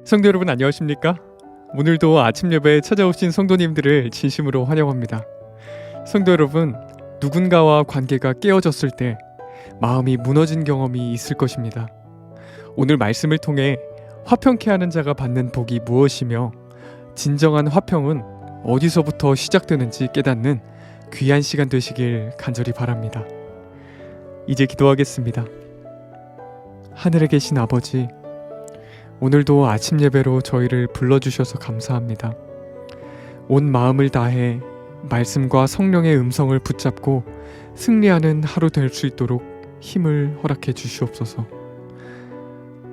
성도 여러분 안녕하십니까? 오늘도 아침 예배에 찾아오신 성도님들을 진심으로 환영합니다. 성도 여러분, 누군가와 관계가 깨어졌을 때 마음이 무너진 경험이 있을 것입니다. 오늘 말씀을 통해 화평케 하는 자가 받는 복이 무엇이며 진정한 화평은 어디서부터 시작되는지 깨닫는 귀한 시간 되시길 간절히 바랍니다. 이제 기도하겠습니다. 하늘에 계신 아버지, 오늘도 아침 예배로 저희를 불러주셔서 감사합니다. 온 마음을 다해 말씀과 성령의 음성을 붙잡고 승리하는 하루 될 수 있도록 힘을 허락해 주시옵소서.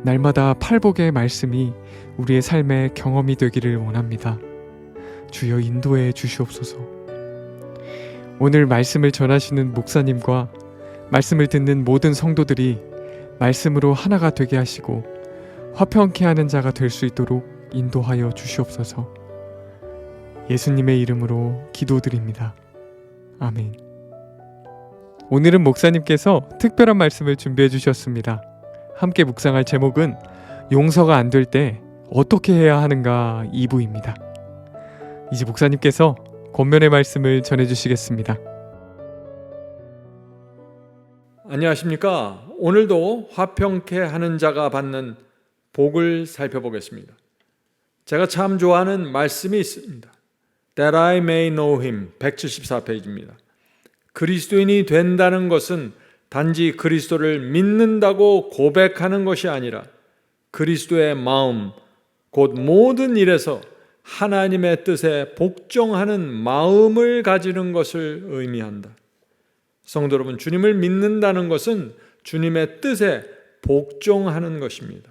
날마다 팔복의 말씀이 우리의 삶의 경험이 되기를 원합니다. 주여 인도해 주시옵소서. 오늘 말씀을 전하시는 목사님과 말씀을 듣는 모든 성도들이 말씀으로 하나가 되게 하시고 화평케 하는 자가 될 수 있도록 인도하여 주시옵소서. 예수님의 이름으로 기도드립니다. 아멘. 오늘은 목사님께서 특별한 말씀을 준비해 주셨습니다. 함께 묵상할 제목은 용서가 안 될 때 어떻게 해야 하는가 2부입니다. 이제 목사님께서 권면의 말씀을 전해주시겠습니다. 안녕하십니까? 오늘도 화평케 하는 자가 받는 복을 살펴보겠습니다. 제가 참 좋아하는 말씀이 있습니다. That I may know him 174페이지입니다. 그리스도인이 된다는 것은 단지 그리스도를 믿는다고 고백하는 것이 아니라 그리스도의 마음, 곧 모든 일에서 하나님의 뜻에 복종하는 마음을 가지는 것을 의미한다. 성도 여러분, 주님을 믿는다는 것은 주님의 뜻에 복종하는 것입니다.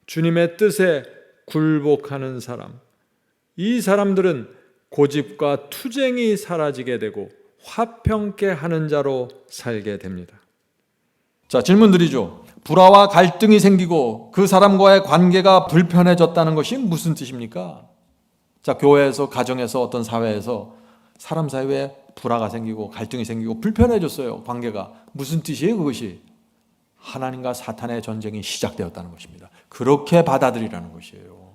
주님의 뜻에 굴복하는 사람, 이 사람들은 고집과 투쟁이 사라지게 되고 화평케 하는 자로 살게 됩니다. 자, 질문 드리죠. 불화와 갈등이 생기고 그 사람과의 관계가 불편해졌다는 것이 무슨 뜻입니까? 자, 교회에서, 가정에서, 어떤 사회에서 사람 사이에 불화가 생기고 갈등이 생기고 불편해졌어요. 관계가. 무슨 뜻이에요, 그것이? 하나님과 사탄의 전쟁이 시작되었다는 것입니다. 그렇게 받아들이라는 것이에요.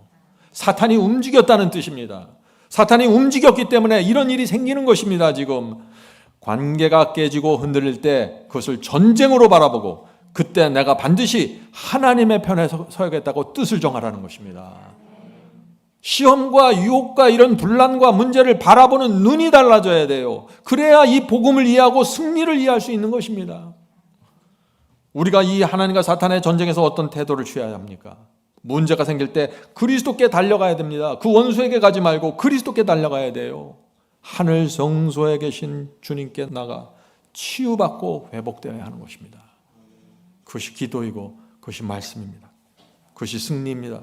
사탄이 움직였다는 뜻입니다. 사탄이 움직였기 때문에 이런 일이 생기는 것입니다. 지금 관계가 깨지고 흔들릴 때 그것을 전쟁으로 바라보고 그때 내가 반드시 하나님의 편에 서야겠다고 뜻을 정하라는 것입니다. 시험과 유혹과 이런 분란과 문제를 바라보는 눈이 달라져야 돼요. 그래야 이 복음을 이해하고 승리를 이해할 수 있는 것입니다. 우리가 이 하나님과 사탄의 전쟁에서 어떤 태도를 취해야 합니까? 문제가 생길 때 그리스도께 달려가야 됩니다. 그 원수에게 가지 말고 그리스도께 달려가야 돼요. 하늘 성소에 계신 주님께 나가 치유받고 회복되어야 하는 것입니다. 그것이 기도이고 그것이 말씀입니다. 그것이 승리입니다.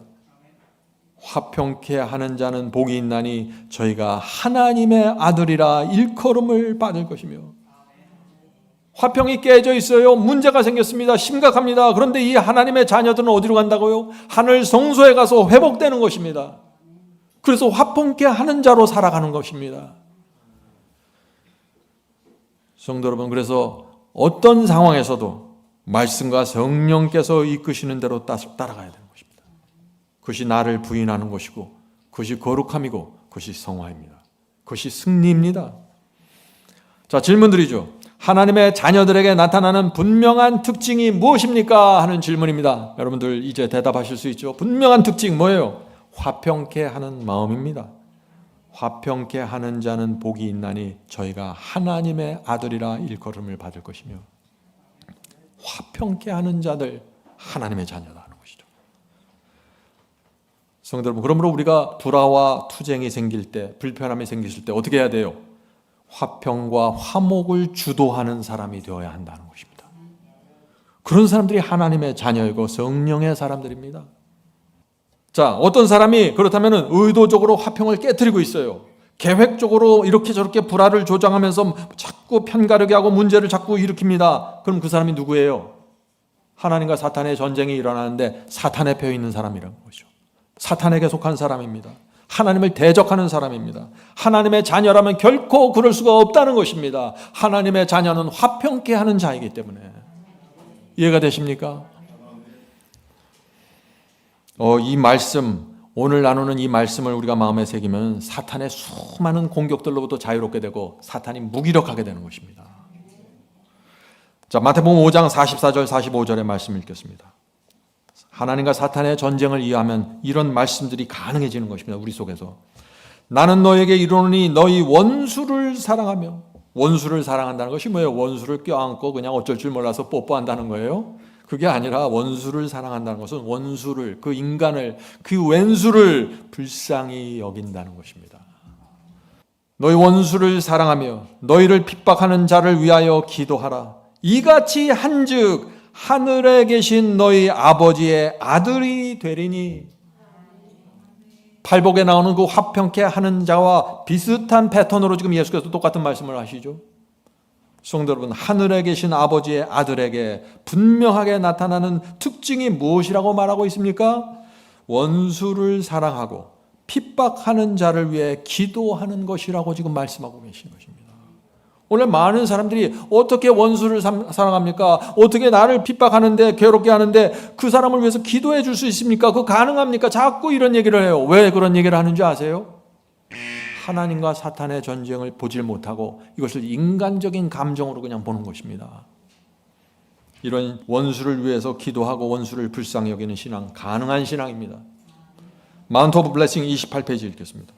화평케 하는 자는 복이 있나니 저희가 하나님의 아들이라 일컬음을 받을 것이며, 화평이 깨져 있어요. 문제가 생겼습니다. 심각합니다. 그런데 이 하나님의 자녀들은 어디로 간다고요? 하늘 성소에 가서 회복되는 것입니다. 그래서 화평케 하는 자로 살아가는 것입니다. 성도 여러분, 그래서 어떤 상황에서도 말씀과 성령께서 이끄시는 대로 따라가야 되는 것입니다. 그것이 나를 부인하는 것이고 그것이 거룩함이고 그것이 성화입니다. 그것이 승리입니다. 자, 질문 드리죠. 하나님의 자녀들에게 나타나는 분명한 특징이 무엇입니까? 하는 질문입니다. 여러분들 이제 대답하실 수 있죠. 분명한 특징 뭐예요? 화평케 하는 마음입니다. 화평케 하는 자는 복이 있나니 저희가 하나님의 아들이라 일컬음을 받을 것이며, 화평케 하는 자들 하나님의 자녀다 하는 것이죠. 성도 여러분, 그러므로 우리가 불화와 투쟁이 생길 때, 불편함이 생겼을 때 어떻게 해야 돼요? 화평과 화목을 주도하는 사람이 되어야 한다는 것입니다. 그런 사람들이 하나님의 자녀이고 성령의 사람들입니다. 자, 어떤 사람이 그렇다면 의도적으로 화평을 깨트리고 있어요. 계획적으로 이렇게 저렇게 불화를 조장하면서 자꾸 편가르게 하고 문제를 자꾸 일으킵니다. 그럼 그 사람이 누구예요? 하나님과 사탄의 전쟁이 일어나는데 사탄에 펴 있는 사람이라는 거죠. 사탄에게 속한 사람입니다. 하나님을 대적하는 사람입니다. 하나님의 자녀라면 결코 그럴 수가 없다는 것입니다. 하나님의 자녀는 화평케 하는 자이기 때문에. 이해가 되십니까? 이 말씀, 오늘 나누는 이 말씀을 우리가 마음에 새기면 사탄의 수많은 공격들로부터 자유롭게 되고 사탄이 무기력하게 되는 것입니다. 자, 마태복음 5장 44절 45절의 말씀 읽겠습니다. 하나님과 사탄의 전쟁을 이해하면 이런 말씀들이 가능해지는 것입니다. 우리 속에서. 나는 너에게 이르노니 너희 원수를 사랑하며, 원수를 사랑한다는 것이 뭐예요? 원수를 껴안고 그냥 어쩔 줄 몰라서 뽀뽀한다는 거예요? 그게 아니라 원수를 사랑한다는 것은 원수를, 그 인간을, 그 왼수를 불쌍히 여긴다는 것입니다. 너희 원수를 사랑하며 너희를 핍박하는 자를 위하여 기도하라. 이같이 한즉 하늘에 계신 너희 아버지의 아들이 되리니. 팔복에 나오는 그 화평케 하는 자와 비슷한 패턴으로 지금 예수께서 똑같은 말씀을 하시죠. 성도 여러분, 하늘에 계신 아버지의 아들에게 분명하게 나타나는 특징이 무엇이라고 말하고 있습니까? 원수를 사랑하고 핍박하는 자를 위해 기도하는 것이라고 지금 말씀하고 계신 것입니다. 오늘 많은 사람들이 어떻게 원수를 사랑합니까? 어떻게 나를 핍박하는데, 괴롭게 하는데 그 사람을 위해서 기도해 줄 수 있습니까? 그거 가능합니까? 자꾸 이런 얘기를 해요. 왜 그런 얘기를 하는지 아세요? 하나님과 사탄의 전쟁을 보질 못하고 이것을 인간적인 감정으로 그냥 보는 것입니다. 이런 원수를 위해서 기도하고 원수를 불쌍히 여기는 신앙, 가능한 신앙입니다. 마운트 오브 블레싱 28페이지 읽겠습니다.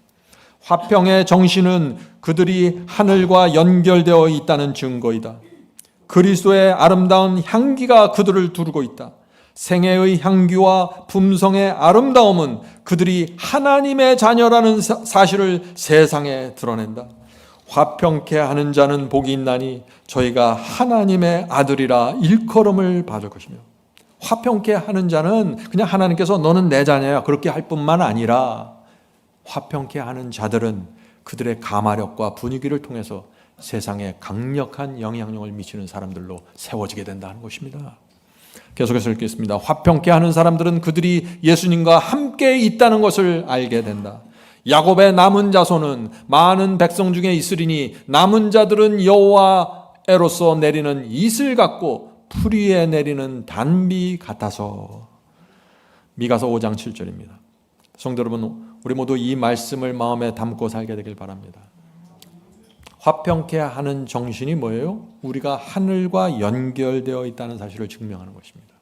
화평의 정신은 그들이 하늘과 연결되어 있다는 증거이다. 그리스도의 아름다운 향기가 그들을 두르고 있다. 생애의 향기와 품성의 아름다움은 그들이 하나님의 자녀라는 사실을 세상에 드러낸다. 화평케 하는 자는 복이 있나니 저희가 하나님의 아들이라 일컬음을 받을 것이며. 화평케 하는 자는 그냥 하나님께서 너는 내 자녀야 그렇게 할 뿐만 아니라, 화평케 하는 자들은 그들의 가마력과 분위기를 통해서 세상에 강력한 영향력을 미치는 사람들로 세워지게 된다는 것입니다. 계속해서 읽겠습니다. 화평케 하는 사람들은 그들이 예수님과 함께 있다는 것을 알게 된다. 야곱의 남은 자손은 많은 백성 중에 있으리니 남은 자들은 여호와에로서 내리는 이슬 같고 풀 위에 내리는 단비 같아서. 미가서 5장 7절입니다. 성도 여러분, 우리 모두 이 말씀을 마음에 담고 살게 되길 바랍니다. 화평케 하는 정신이 뭐예요? 우리가 하늘과 연결되어 있다는 사실을 증명하는 것입니다.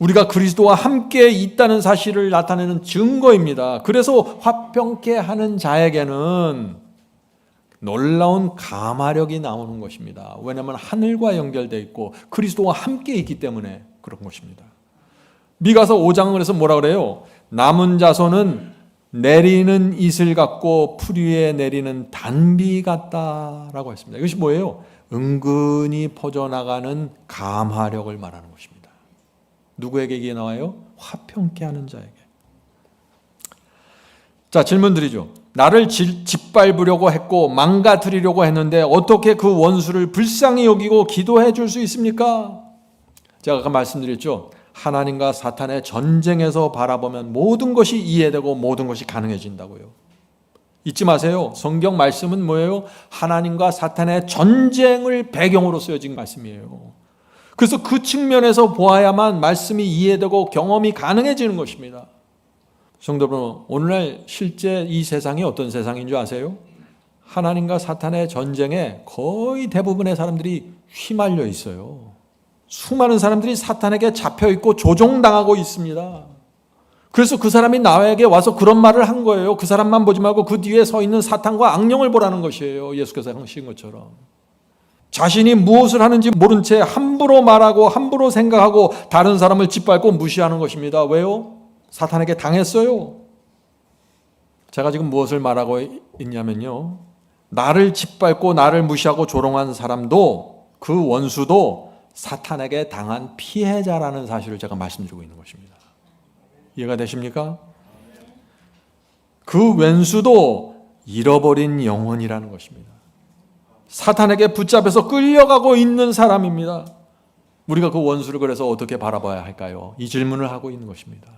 우리가 그리스도와 함께 있다는 사실을 나타내는 증거입니다. 그래서 화평케 하는 자에게는 놀라운 가마력이 나오는 것입니다. 왜냐하면 하늘과 연결되어 있고 그리스도와 함께 있기 때문에 그런 것입니다. 미가서 5장은 그래서 뭐라 그래요? 남은 자손은 내리는 이슬 같고 풀 위에 내리는 단비 같다라고 했습니다. 이것이 뭐예요? 은근히 퍼져나가는 감화력을 말하는 것입니다. 누구에게 이게 나와요? 화평케 하는 자에게. 자, 질문 드리죠. 나를 짓밟으려고 했고 망가뜨리려고 했는데 어떻게 그 원수를 불쌍히 여기고 기도해 줄 수 있습니까? 제가 아까 말씀드렸죠. 하나님과 사탄의 전쟁에서 바라보면 모든 것이 이해되고 모든 것이 가능해진다고요. 잊지 마세요. 성경 말씀은 뭐예요? 하나님과 사탄의 전쟁을 배경으로 쓰여진 말씀이에요. 그래서 그 측면에서 보아야만 말씀이 이해되고 경험이 가능해지는 것입니다. 성도 여러분, 오늘날 실제 이 세상이 어떤 세상인 줄 아세요? 하나님과 사탄의 전쟁에 거의 대부분의 사람들이 휘말려 있어요. 수많은 사람들이 사탄에게 잡혀있고 조종당하고 있습니다. 그래서 그 사람이 나에게 와서 그런 말을 한 거예요. 그 사람만 보지 말고 그 뒤에 서 있는 사탄과 악령을 보라는 것이에요. 예수께서 하신 것처럼. 자신이 무엇을 하는지 모른 채 함부로 말하고 함부로 생각하고 다른 사람을 짓밟고 무시하는 것입니다. 왜요? 사탄에게 당했어요. 제가 지금 무엇을 말하고 있냐면요. 나를 짓밟고 나를 무시하고 조롱한 사람도, 그 원수도 사탄에게 당한 피해자라는 사실을 제가 말씀드리고 있는 것입니다. 이해가 되십니까? 그 왼수도 잃어버린 영혼이라는 것입니다. 사탄에게 붙잡혀서 끌려가고 있는 사람입니다. 우리가 그 원수를 그래서 어떻게 바라봐야 할까요? 이 질문을 하고 있는 것입니다.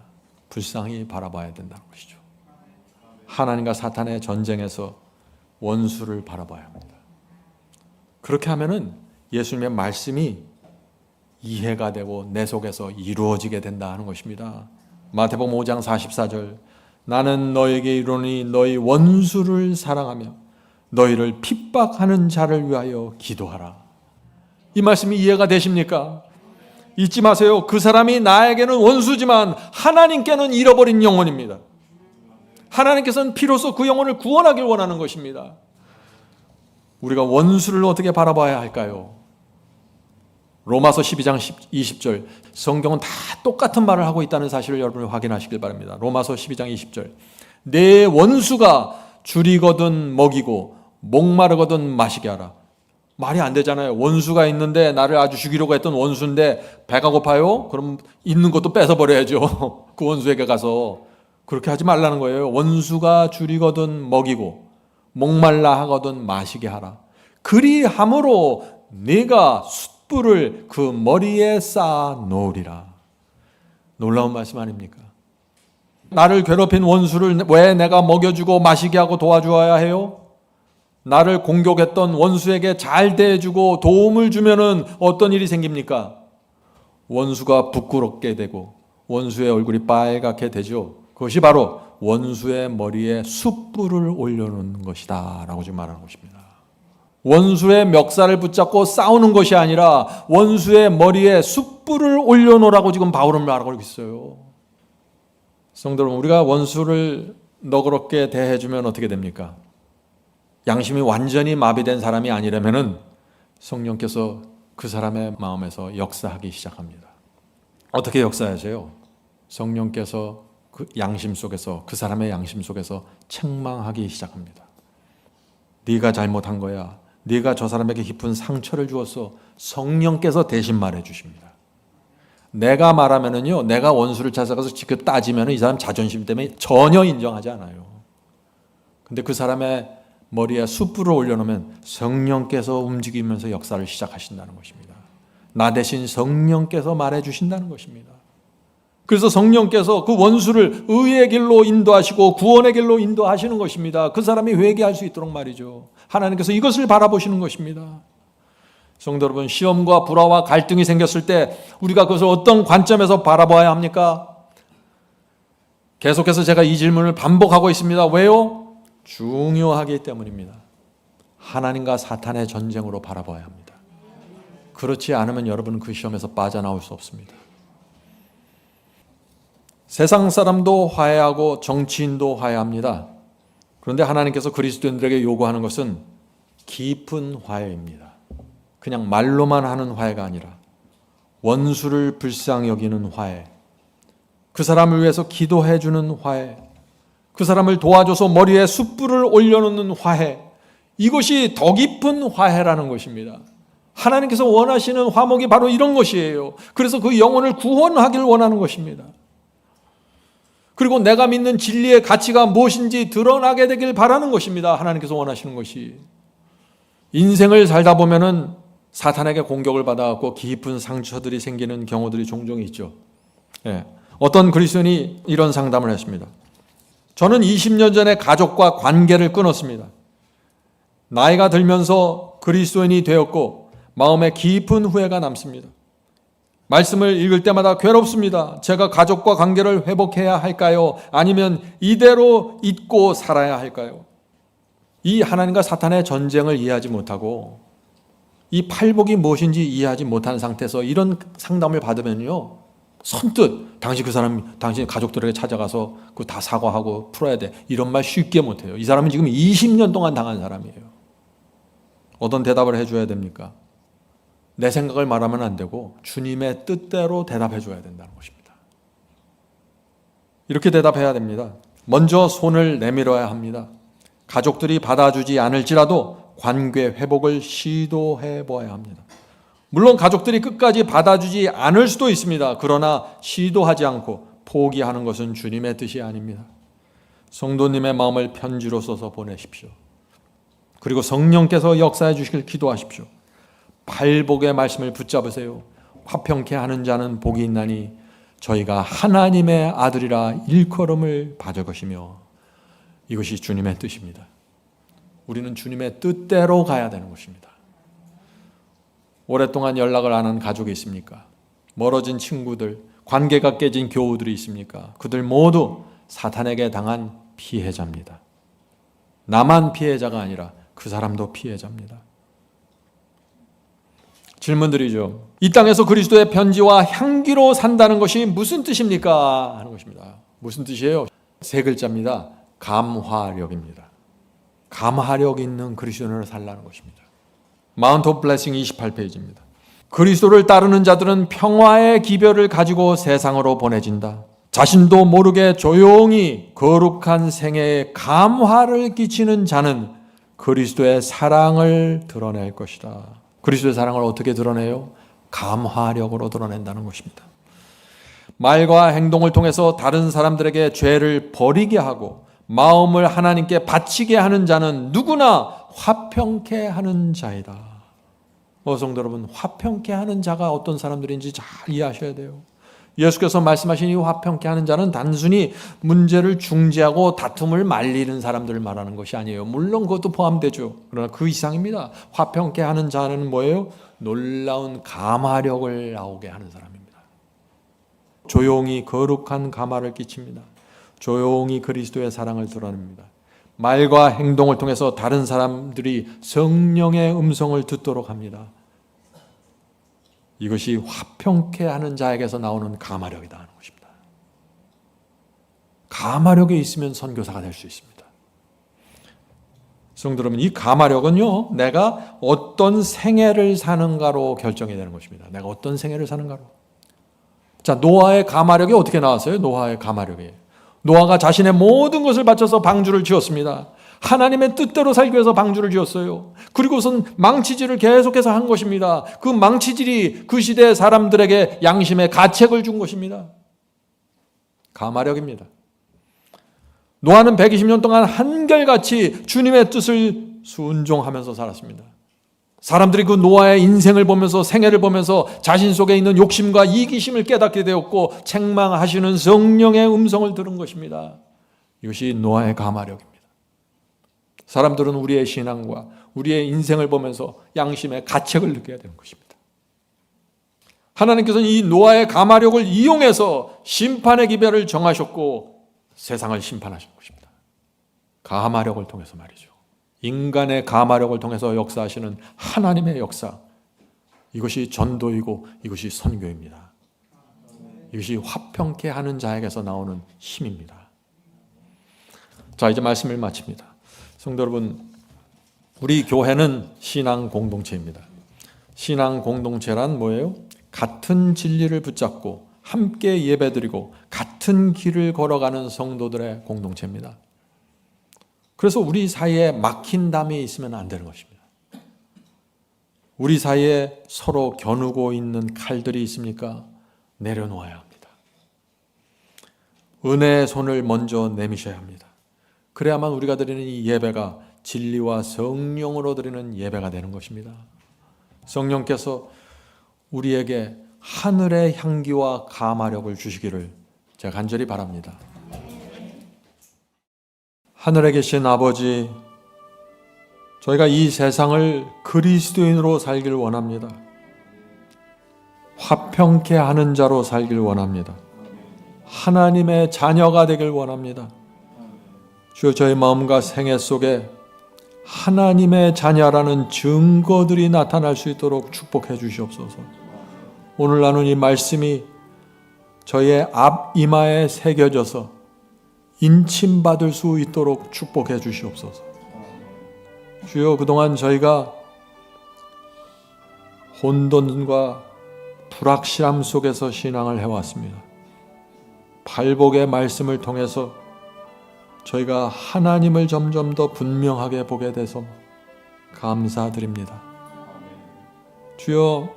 불쌍히 바라봐야 된다는 것이죠. 하나님과 사탄의 전쟁에서 원수를 바라봐야 합니다. 그렇게 하면은 예수님의 말씀이 이해가 되고 내 속에서 이루어지게 된다 하는 것입니다. 마태복음 5장 44절 나는 너에게 이르노니 너희 원수를 사랑하며 너희를 핍박하는 자를 위하여 기도하라. 이 말씀이 이해가 되십니까? 잊지 마세요. 그 사람이 나에게는 원수지만 하나님께는 잃어버린 영혼입니다. 하나님께서는 피로써 그 영혼을 구원하길 원하는 것입니다. 우리가 원수를 어떻게 바라봐야 할까요? 로마서 12장 20절 성경은 다 똑같은 말을 하고 있다는 사실을 여러분이 확인하시길 바랍니다. 로마서 12장 20절 내 원수가 줄이거든 먹이고 목마르거든 마시게 하라. 말이 안 되잖아요. 원수가 있는데 나를 아주 죽이려고 했던 원수인데 배가 고파요? 그럼 있는 것도 뺏어버려야죠. 그 원수에게 가서. 그렇게 하지 말라는 거예요. 원수가 줄이거든 먹이고 목말라 하거든 마시게 하라. 그리함으로 네가 숯불을 그 머리에 쌓아 놓으리라. 놀라운 말씀 아닙니까? 나를 괴롭힌 원수를 왜 내가 먹여주고 마시게 하고 도와주어야 해요? 나를 공격했던 원수에게 잘 대해주고 도움을 주면은 어떤 일이 생깁니까? 원수가 부끄럽게 되고 원수의 얼굴이 빨갛게 되죠. 그것이 바로 원수의 머리에 숯불을 올려놓는 것이다 라고 지금 말하는 것입니다. 원수의 멱살을 붙잡고 싸우는 것이 아니라 원수의 머리에 숯불을 올려놓으라고 지금 바울은 말하고 있어요. 성도 여러분, 우리가 원수를 너그럽게 대해주면 어떻게 됩니까? 양심이 완전히 마비된 사람이 아니라면은 성령께서 그 사람의 마음에서 역사하기 시작합니다. 어떻게 역사하세요? 성령께서 그 양심 속에서, 그 사람의 양심 속에서 책망하기 시작합니다. 네가 잘못한 거야. 네가 저 사람에게 깊은 상처를 주었어. 성령께서 대신 말해 주십니다. 내가 말하면은요, 내가 원수를 찾아가서 지금 따지면은 이 사람 자존심 때문에 전혀 인정하지 않아요. 근데 그 사람의 머리에 숯불을 올려놓으면 성령께서 움직이면서 역사를 시작하신다는 것입니다. 나 대신 성령께서 말해 주신다는 것입니다. 그래서 성령께서 그 원수를 의의 길로 인도하시고 구원의 길로 인도하시는 것입니다. 그 사람이 회개할 수 있도록 말이죠. 하나님께서 이것을 바라보시는 것입니다. 성도 여러분, 시험과 불화와 갈등이 생겼을 때 우리가 그것을 어떤 관점에서 바라봐야 합니까? 계속해서 제가 이 질문을 반복하고 있습니다. 왜요? 중요하기 때문입니다. 하나님과 사탄의 전쟁으로 바라봐야 합니다. 그렇지 않으면 여러분은 그 시험에서 빠져나올 수 없습니다. 세상 사람도 화해하고 정치인도 화해합니다. 그런데 하나님께서 그리스도인들에게 요구하는 것은 깊은 화해입니다. 그냥 말로만 하는 화해가 아니라 원수를 불쌍히 여기는 화해, 그 사람을 위해서 기도해 주는 화해, 그 사람을 도와줘서 머리에 숯불을 올려놓는 화해, 이것이 더 깊은 화해라는 것입니다. 하나님께서 원하시는 화목이 바로 이런 것이에요. 그래서 그 영혼을 구원하길 원하는 것입니다. 그리고 내가 믿는 진리의 가치가 무엇인지 드러나게 되길 바라는 것입니다. 하나님께서 원하시는 것이. 인생을 살다 보면은 사탄에게 공격을 받아갖고 깊은 상처들이 생기는 경우들이 종종 있죠. 어떤 그리스도인이 이런 상담을 했습니다. 저는 20년 전에 가족과 관계를 끊었습니다. 나이가 들면서 그리스도인이 되었고 마음에 깊은 후회가 남습니다. 말씀을 읽을 때마다 괴롭습니다. 제가 가족과 관계를 회복해야 할까요? 아니면 이대로 잊고 살아야 할까요? 이 하나님과 사탄의 전쟁을 이해하지 못하고 이 팔복이 무엇인지 이해하지 못한 상태에서 이런 상담을 받으면요, 선뜻 당신 가족들에게 찾아가서 그 다 사과하고 풀어야 돼, 이런 말 쉽게 못해요. 이 사람은 지금 20년 동안 당한 사람이에요. 어떤 대답을 해줘야 됩니까? 내 생각을 말하면 안 되고 주님의 뜻대로 대답해 줘야 된다는 것입니다. 이렇게 대답해야 됩니다. 먼저 손을 내밀어야 합니다. 가족들이 받아주지 않을지라도 관계 회복을 시도해 보아야 합니다. 물론 가족들이 끝까지 받아주지 않을 수도 있습니다. 그러나 시도하지 않고 포기하는 것은 주님의 뜻이 아닙니다. 성도님의 마음을 편지로 써서 보내십시오. 그리고 성령께서 역사해 주시길 기도하십시오. 팔복의 말씀을 붙잡으세요. 화평케 하는 자는 복이 있나니 저희가 하나님의 아들이라 일컬음을 받을 것이며, 이것이 주님의 뜻입니다. 우리는 주님의 뜻대로 가야 되는 것입니다. 오랫동안 연락을 안 한 가족이 있습니까? 멀어진 친구들, 관계가 깨진 교우들이 있습니까? 그들 모두 사탄에게 당한 피해자입니다. 나만 피해자가 아니라 그 사람도 피해자입니다. 질문드리죠. 이 땅에서 그리스도의 편지와 향기로 산다는 것이 무슨 뜻입니까? 하는 것입니다. 무슨 뜻이에요? 세 글자입니다. 감화력입니다. 감화력 있는 그리스도인으로 살라는 것입니다. 마운트 오브 블레싱 28페이지입니다. 그리스도를 따르는 자들은 평화의 기별을 가지고 세상으로 보내진다. 자신도 모르게 조용히 거룩한 생애에 감화를 끼치는 자는 그리스도의 사랑을 드러낼 것이다. 그리스도의 사랑을 어떻게 드러내요? 감화력으로 드러낸다는 것입니다. 말과 행동을 통해서 다른 사람들에게 죄를 버리게 하고 마음을 하나님께 바치게 하는 자는 누구나 화평케 하는 자이다. 성도 여러분, 화평케 하는 자가 어떤 사람들인지 잘 이해하셔야 돼요. 예수께서 말씀하신 이 화평케 하는 자는 단순히 문제를 중재하고 다툼을 말리는 사람들을 말하는 것이 아니에요. 물론 그것도 포함되죠. 그러나 그 이상입니다. 화평케 하는 자는 뭐예요? 놀라운 감화력을 나오게 하는 사람입니다. 조용히 거룩한 감화를 끼칩니다. 조용히 그리스도의 사랑을 드러냅니다. 말과 행동을 통해서 다른 사람들이 성령의 음성을 듣도록 합니다. 이것이 화평케 하는 자에게서 나오는 감화력이다 하는 것입니다. 감화력이 있으면 선교사가 될 수 있습니다. 성도 여러분, 이 감화력은요, 내가 어떤 생애를 사는가로 결정이 되는 것입니다. 내가 어떤 생애를 사는가로. 자, 노아의 감화력이 어떻게 나왔어요? 노아의 감화력이. 노아가 자신의 모든 것을 바쳐서 방주를 지었습니다. 하나님의 뜻대로 살기 위해서 방주를 지었어요. 그리고선 망치질을 계속해서 한 것입니다. 그 망치질이 그 시대의 사람들에게 양심의 가책을 준 것입니다. 감화력입니다. 노아는 120년 동안 한결같이 주님의 뜻을 순종하면서 살았습니다. 사람들이 그 노아의 인생을 보면서 생애를 보면서 자신 속에 있는 욕심과 이기심을 깨닫게 되었고 책망하시는 성령의 음성을 들은 것입니다. 이것이 노아의 감화력입니다. 사람들은 우리의 신앙과 우리의 인생을 보면서 양심의 가책을 느껴야 되는 것입니다. 하나님께서는 이 노아의 감화력을 이용해서 심판의 기별을 정하셨고 세상을 심판하신 것입니다. 감화력을 통해서 말이죠. 인간의 감화력을 통해서 역사하시는 하나님의 역사, 이것이 전도이고 이것이 선교입니다. 이것이 화평케 하는 자에게서 나오는 힘입니다. 자, 이제 말씀을 마칩니다. 성도 여러분, 우리 교회는 신앙 공동체입니다. 신앙 공동체란 뭐예요? 같은 진리를 붙잡고 함께 예배드리고 같은 길을 걸어가는 성도들의 공동체입니다. 그래서 우리 사이에 막힌 담이 있으면 안 되는 것입니다. 우리 사이에 서로 겨누고 있는 칼들이 있습니까? 내려놓아야 합니다. 은혜의 손을 먼저 내미셔야 합니다. 그래야만 우리가 드리는 이 예배가 진리와 성령으로 드리는 예배가 되는 것입니다. 성령께서 우리에게 하늘의 향기와 감화력을 주시기를 제가 간절히 바랍니다. 하늘에 계신 아버지, 저희가 이 세상을 그리스도인으로 살길 원합니다. 화평케 하는 자로 살길 원합니다. 하나님의 자녀가 되길 원합니다. 주여, 저희 마음과 생애 속에 하나님의 자녀라는 증거들이 나타날 수 있도록 축복해 주시옵소서. 오늘 나눈 이 말씀이 저희의 앞이마에 새겨져서 인침받을 수 있도록 축복해 주시옵소서. 주여, 그동안 저희가 혼돈과 불확실함 속에서 신앙을 해왔습니다. 발복의 말씀을 통해서 저희가 하나님을 점점 더 분명하게 보게 돼서 감사드립니다. 주여,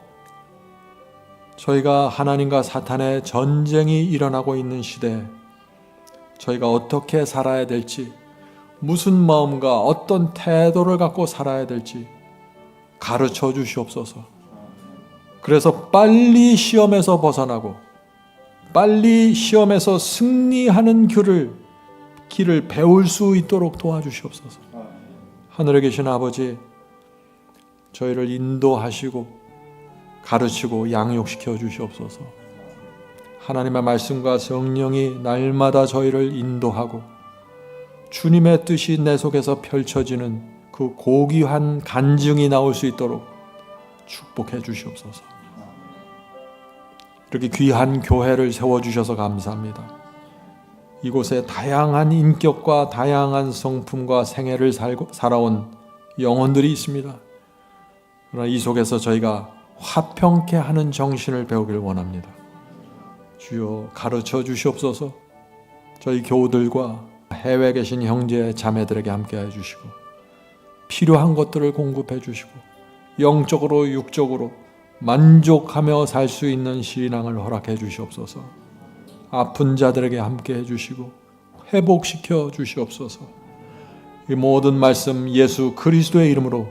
저희가 하나님과 사탄의 전쟁이 일어나고 있는 시대에 저희가 어떻게 살아야 될지, 무슨 마음과 어떤 태도를 갖고 살아야 될지 가르쳐 주시옵소서. 그래서 빨리 시험에서 벗어나고 빨리 시험에서 승리하는 길을 배울 수 있도록 도와주시옵소서. 하늘에 계신 아버지, 저희를 인도하시고 가르치고 양육시켜 주시옵소서. 하나님의 말씀과 성령이 날마다 저희를 인도하고 주님의 뜻이 내 속에서 펼쳐지는 그 고귀한 간증이 나올 수 있도록 축복해 주시옵소서. 이렇게 귀한 교회를 세워주셔서 감사합니다. 이곳에 다양한 인격과 다양한 성품과 생애를 살아온 영혼들이 있습니다. 그러나 이 속에서 저희가 화평케 하는 정신을 배우길 원합니다. 주여 가르쳐 주시옵소서. 저희 교우들과 해외에 계신 형제 자매들에게 함께해 주시고 필요한 것들을 공급해 주시고 영적으로 육적으로 만족하며 살 수 있는 신앙을 허락해 주시옵소서. 아픈 자들에게 함께해 주시고 회복시켜 주시옵소서. 이 모든 말씀 예수 그리스도의 이름으로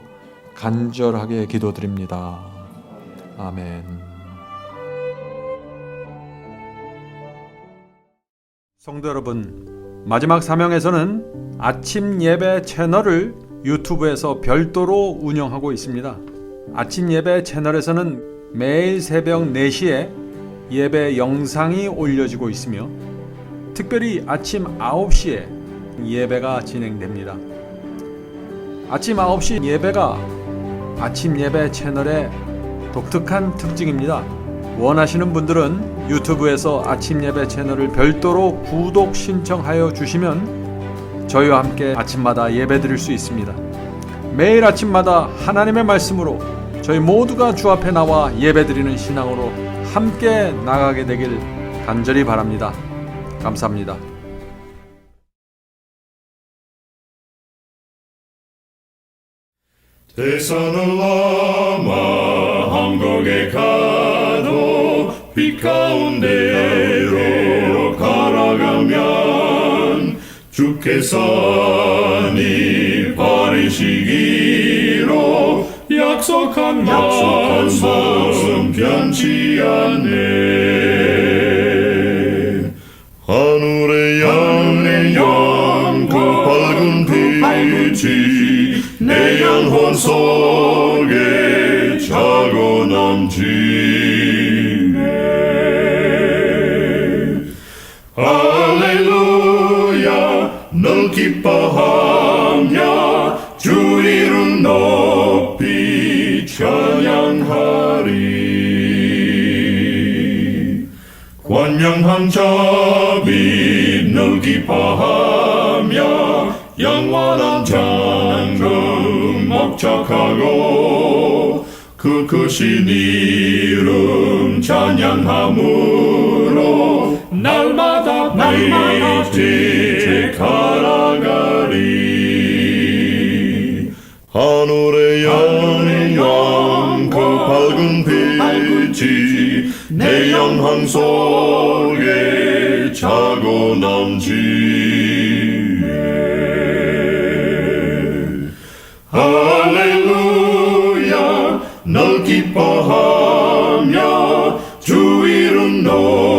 간절하게 기도드립니다. 아멘. 성도 여러분, 마지막 사명에서는 아침 예배 채널을 유튜브에서 별도로 운영하고 있습니다. 아침 예배 채널에서는 매일 새벽 4시에 예배 영상이 올려지고 있으며 특별히 아침 9시에 예배가 진행됩니다. 아침 9시 예배가 아침 예배 채널의 독특한 특징입니다. 원하시는 분들은 유튜브에서 아침 예배 채널을 별도로 구독 신청하여 주시면 저희와 함께 아침마다 예배 드릴 수 있습니다. 매일 아침마다 하나님의 말씀으로 저희 모두가 주 앞에 나와 예배 드리는 신앙으로 함께 나가게 되길 간절히 바랍니다. 감사합니다. 대산을 넘어 한국에 가도 빛 가운데로 걸어가면 주께서 네 버리시기로 약속한 말씀 변치 않네. 하늘에 열린 그 밝은 빛이 내 영혼 속에 차고 넘치네. 할렐루야 널 기뻐하며 주 이름 높이 찬양하리. 권명한 자비 널 기뻐하며 영원한 장금 목적하고 그 크신 이름 찬양함으로 날마다 빛이 갈아가리. 하늘에 열린 그 밝은 빛이 내 영혼 속에 차고 넘치네. 할렐루야 널 기뻐하며 주 이름 높이